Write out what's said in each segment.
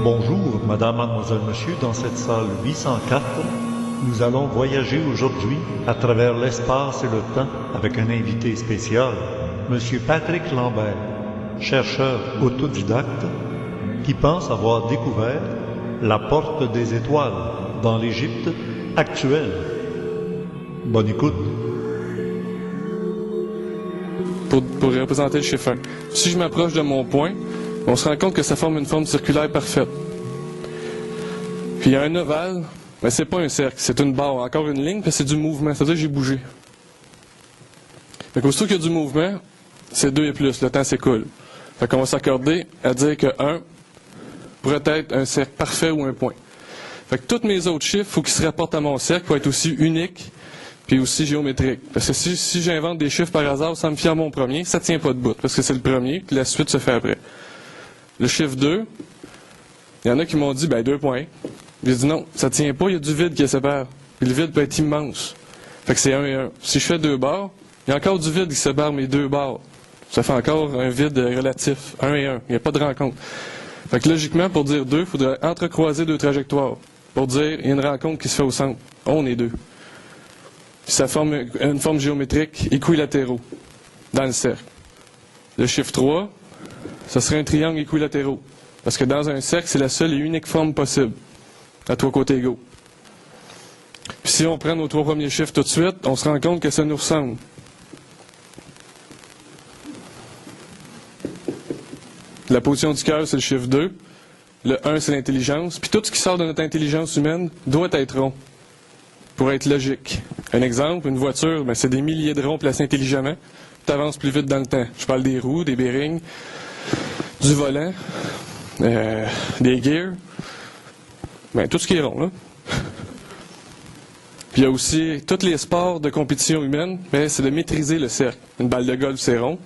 Bonjour, madame, mademoiselle, monsieur, dans cette salle 804, nous allons voyager aujourd'hui à travers l'espace et le temps avec un invité spécial, monsieur Patrick Lambert, chercheur autodidacte qui pense avoir découvert la porte des étoiles dans l'Égypte actuelle. Bonne écoute. Pour représenter le chiffre 1. Si je m'approche de mon point, on se rend compte que ça forme une forme circulaire parfaite. Puis il y a un ovale, mais c'est pas un cercle, c'est une barre, encore une ligne, puis c'est du mouvement, c'est-à-dire que j'ai bougé. Donc aussitôt qu'il y a du mouvement, c'est 2 et plus, le temps s'écoule. Fait qu'on va s'accorder à dire que 1 pourrait être un cercle parfait ou un point. Fait que tous mes autres chiffres, il faut qu'ils se rapportent à mon cercle pour être aussi uniques, puis aussi géométriques. Parce que si j'invente des chiffres par hasard sans me fier à mon premier, ça tient pas debout, parce que c'est le premier, puis la suite se fait après. Le chiffre 2, il y en a qui m'ont dit, 2 points. J'ai dit non, ça tient pas, il y a du vide qui les sépare. Puis le vide peut être immense. Fait que c'est 1 et 1. Si je fais 2 barres, il y a encore du vide qui sépare mes 2 barres. Ça fait encore un vide relatif. 1 et 1. Il n'y a pas de rencontre. Fait que logiquement, pour dire 2, il faudrait entrecroiser 2 trajectoires. Pour dire, il y a une rencontre qui se fait au centre. On est 2. Puis ça forme une forme géométrique équilatéraux dans le cercle. Le chiffre 3, ça serait un triangle équilatéraux. Parce que dans un cercle, c'est la seule et unique forme possible, à 3 côtés égaux. Puis si on prend nos 3 premiers chiffres tout de suite, on se rend compte que ça nous ressemble. La position du cœur, c'est le chiffre 2. Le 1, c'est l'intelligence. Puis tout ce qui sort de notre intelligence humaine doit être rond, pour être logique. Un exemple, une voiture, c'est des milliers de ronds placés intelligemment. Tu avances plus vite dans le temps. Je parle des roues, des bearings, du volant, des gears. Tout ce qui est rond, là. Puis il y a aussi tous les sports de compétition humaine, c'est de maîtriser le cercle. Une balle de golf, c'est rond.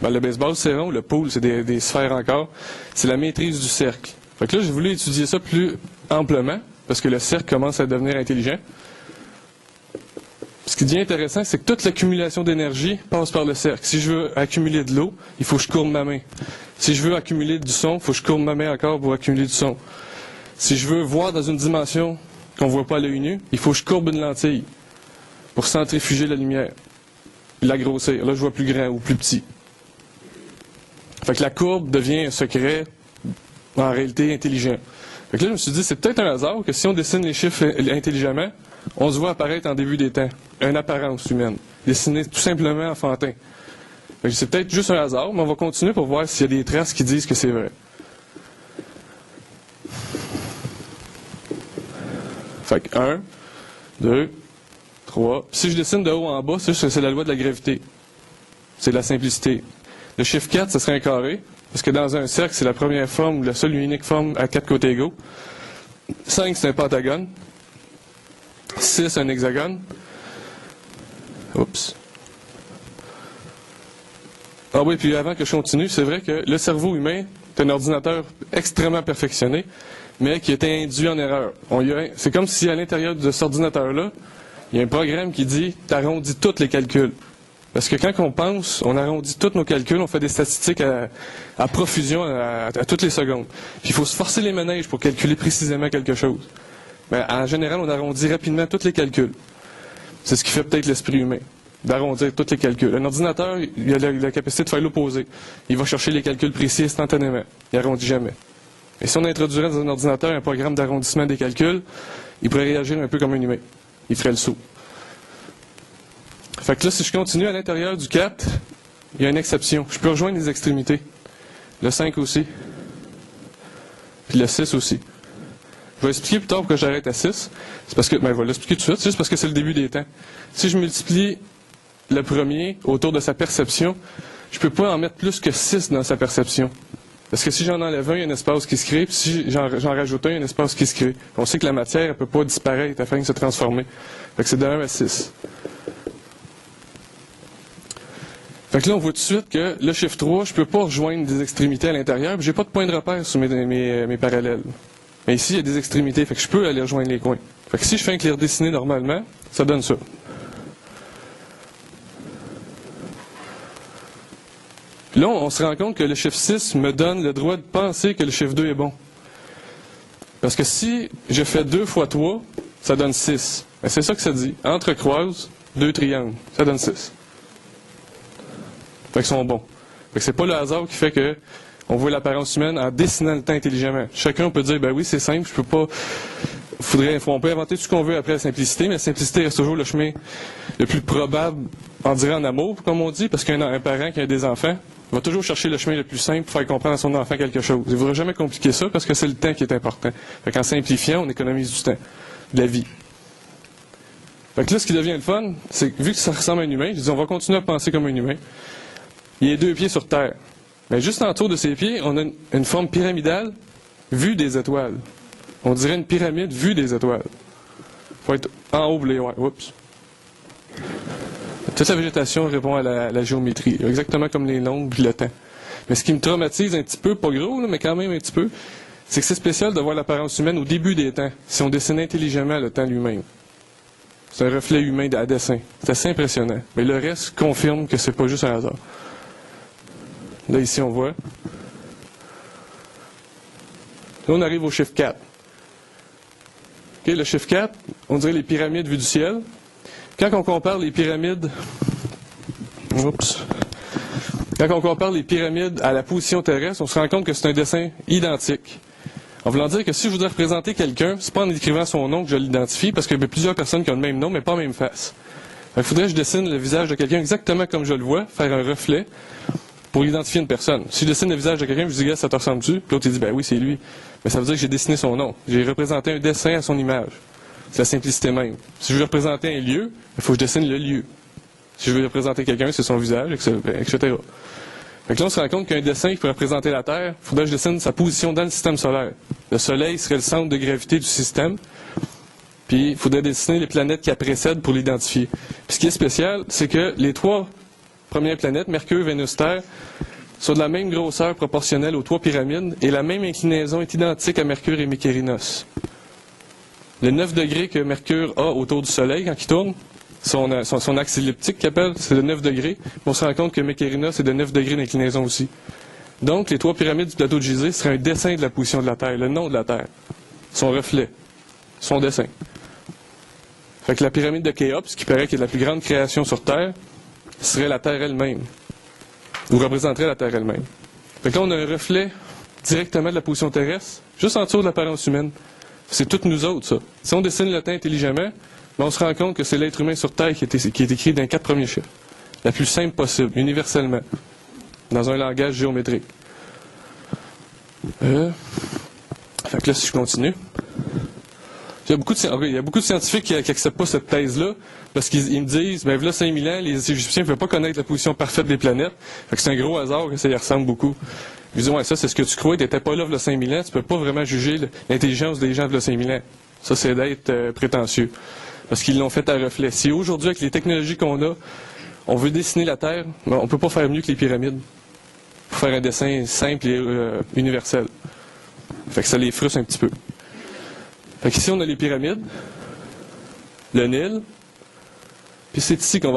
Une balle de baseball, c'est rond. Le pool, c'est des sphères encore. C'est la maîtrise du cercle. Fait que là, j'ai voulu étudier ça plus amplement, parce que le cercle commence à devenir intelligent. Ce qui devient intéressant, c'est que toute l'accumulation d'énergie passe par le cercle. Si je veux accumuler de l'eau, il faut que je courbe ma main. Si je veux accumuler du son, il faut que je courbe ma main encore pour accumuler du son. Si je veux voir dans une dimension qu'on ne voit pas à l'œil nu, il faut que je courbe une lentille pour centrifuger la lumière, puis la grossir. Là, je vois plus grand ou plus petit. Fait que la courbe devient un secret, en réalité, intelligent. Fait que là, je me suis dit, c'est peut-être un hasard que si on dessine les chiffres intelligemment, on se voit apparaître en début des temps, une apparence humaine, dessinée tout simplement enfantin. Fait que c'est peut-être juste un hasard, mais on va continuer pour voir s'il y a des traces qui disent que c'est vrai. Fait que 1, 2, 3. Si je dessine de haut en bas, c'est la loi de la gravité. C'est de la simplicité. Le chiffre 4, ce serait un carré, parce que dans un cercle, c'est la première forme, ou la seule et unique forme à 4 côtés égaux. 5, c'est un pentagone. 6, un hexagone. Oups. Ah oui, puis avant que je continue, c'est vrai que le cerveau humain est un ordinateur extrêmement perfectionné, mais qui a été induit en erreur. C'est comme si à l'intérieur de cet ordinateur-là, il y a un programme qui dit « t'arrondis tous les calculs ». Parce que quand on pense, on arrondit tous nos calculs, on fait des statistiques à profusion à toutes les secondes. Puis il faut se forcer les manèges pour calculer précisément quelque chose. Mais en général, on arrondit rapidement tous les calculs. C'est ce qui fait peut-être l'esprit humain, d'arrondir tous les calculs. Un ordinateur, il a la capacité de faire l'opposé. Il va chercher les calculs précis instantanément. Il n'arrondit jamais. Et si on introduirait dans un ordinateur un programme d'arrondissement des calculs, il pourrait réagir un peu comme un humain. Il ferait le saut. Fait que là, si je continue à l'intérieur du 4, il y a une exception. Je peux rejoindre les extrémités. Le 5 aussi. Puis le 6 aussi. Je vais expliquer plus tard pourquoi j'arrête à 6. C'est parce que, je vais l'expliquer tout de suite. C'est juste parce que c'est le début des temps. Si je multiplie le premier autour de sa perception, je ne peux pas en mettre plus que 6 dans sa perception. Parce que si j'en enlève un, il y a un espace qui se crée, puis si j'en rajoute un, il y a un espace qui se crée. On sait que la matière, elle ne peut pas disparaître afin de se transformer. Fait que c'est de 1 à 6. Fait que là, on voit tout de suite que le chiffre 3, je ne peux pas rejoindre des extrémités à l'intérieur, puis j'ai pas de point de repère sur mes parallèles. Mais ici, il y a des extrémités, fait que je peux aller rejoindre les coins. Fait que si je fais un clair dessiné normalement, ça donne ça. Là, on se rend compte que le chiffre 6 me donne le droit de penser que le chiffre 2 est bon. Parce que si je fais 2 fois 3, ça donne 6. Ben, c'est ça que ça dit. Entrecroise 2 triangles. Ça donne 6. Fait qu'ils sont bons. Fait que c'est pas le hasard qui fait que on voit l'apparence humaine en dessinant le temps intelligemment. Chacun peut dire, ben oui, c'est simple, je peux pas... On peut inventer tout ce qu'on veut après la simplicité, mais la simplicité reste toujours le chemin le plus probable, on dirait en amour, comme on dit, parce qu'un parent qui a des enfants va toujours chercher le chemin le plus simple pour faire comprendre à son enfant quelque chose. Il ne voudra jamais compliquer ça parce que c'est le temps qui est important. Fait qu'en simplifiant, on économise du temps, de la vie. Fait que là, ce qui devient le fun, c'est que vu que ça ressemble à un humain, je dis, on va continuer à penser comme un humain. Il y a 2 pieds sur Terre. Mais juste en dessous de ces pieds, on a une forme pyramidale vue des étoiles. On dirait une pyramide vue des étoiles. Il faut être en haut pour les voir. Oups. Toute la végétation répond à la géométrie, exactement comme les nombres et le temps. Mais ce qui me traumatise un petit peu, pas gros, là, mais quand même un petit peu, c'est que c'est spécial de voir l'apparence humaine au début des temps, si on dessine intelligemment le temps lui-même. C'est un reflet humain à dessin. C'est assez impressionnant. Mais le reste confirme que c'est pas juste un hasard. Là, ici, on voit. Là, on arrive au chiffre 4. Okay, le chiffre 4, on dirait les pyramides vues du ciel. Quand on compare les pyramides... Quand on compare les pyramides à la position terrestre, on se rend compte que c'est un dessin identique. En voulant dire que si je voudrais représenter quelqu'un, c'est pas en écrivant son nom que je l'identifie, parce qu'il y a plusieurs personnes qui ont le même nom, mais pas la même face. Il faudrait que je dessine le visage de quelqu'un exactement comme je le vois, faire un reflet, pour identifier une personne. Si je dessine le visage de quelqu'un, je dis, ça te ressemble-tu? Puis l'autre, il dit, ben oui, c'est lui. Mais ça veut dire que j'ai dessiné son nom. J'ai représenté un dessin à son image. C'est la simplicité même. Si je veux représenter un lieu, il faut que je dessine le lieu. Si je veux représenter quelqu'un, c'est son visage, etc. Fait que là, on se rend compte qu'un dessin qui peut représenter la Terre, il faudrait que je dessine sa position dans le système solaire. Le Soleil serait le centre de gravité du système. Puis, il faudrait dessiner les planètes qui la précèdent pour l'identifier. Puis, ce qui est spécial, c'est que les 3 premières planètes, Mercure, Vénus, Terre, sont de la même grosseur proportionnelle aux 3 pyramides et la même inclinaison est identique à Mercure et Mykérinos. Le 9 degrés que Mercure a autour du Soleil quand il tourne, son axe elliptique qu'il appelle, c'est de 9 degrés. On se rend compte que Mykérinos est de 9 degrés d'inclinaison aussi. Donc, les 3 pyramides du plateau de Gizeh seraient un dessin de la position de la Terre, le nom de la Terre, son reflet, son dessin. Fait que la pyramide de Khéops, qui paraît qu'il est la plus grande création sur Terre, serait la Terre elle-même, ou représenterait la Terre elle-même. Fait que là, on a un reflet directement de la position terrestre, juste en dessous de l'apparence humaine. C'est toutes nous autres, ça. Si on dessine le temps intelligemment, on se rend compte que c'est l'être humain sur Terre qui est écrit dans les 4 premiers chiffres. La plus simple possible, universellement, dans un langage géométrique. Fait que là, si je continue... Il y a beaucoup de scientifiques qui n'acceptent pas cette thèse-là, parce qu'ils me disent, ben là, 5000 ans, les Égyptiens ne pouvaient pas connaître la position parfaite des planètes. Fait que c'est un gros hasard que ça y ressemble beaucoup. Ils disent, ouais, ça, c'est ce que tu crois, tu n'étais pas là, 5000 ans, tu peux pas vraiment juger l'intelligence des gens, 5000 ans. Ça, c'est d'être prétentieux. Parce qu'ils l'ont fait à reflet. Si aujourd'hui, avec les technologies qu'on a, on veut dessiner la Terre, ben, on ne peut pas faire mieux que les pyramides. Pour faire un dessin simple et universel. Fait que ça les frustre un petit peu. Fait qu'ici, on a les pyramides, le Nil, puis c'est ici qu'on va